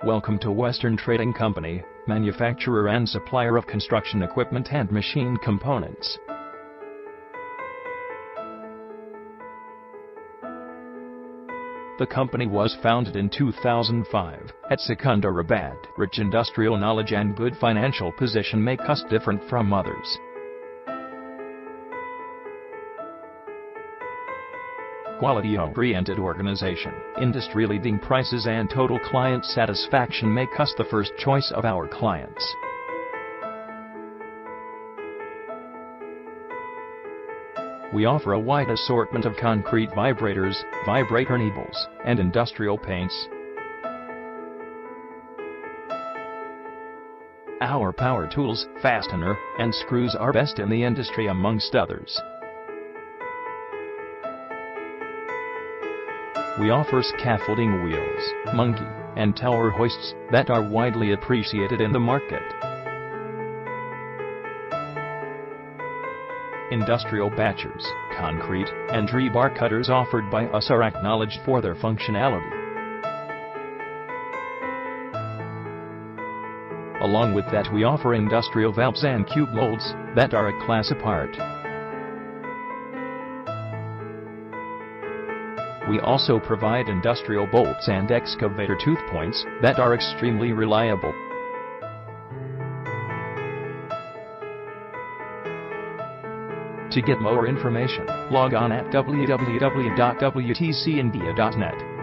Welcome to Western Trading Company, manufacturer and supplier of construction equipment and machine components. The company was founded in 2005 at Secunderabad. Rich industrial knowledge and good financial position make us different from others. Quality-oriented organization, industry-leading prices and total client satisfaction make us the first choice of our clients. We offer a wide assortment of concrete vibrators, vibrator needles, and industrial paints. Our power tools, fastener, and screws are best in the industry amongst others. We offer scaffolding wheels, monkey, and tower hoists that are widely appreciated in the market. Industrial batchers, concrete, and rebar cutters offered by us are acknowledged for their functionality. Along with that, we offer industrial valves and cube molds that are a class apart. We also provide industrial bolts and excavator tooth points that are extremely reliable. To get more information, log on at www.wtcindia.net.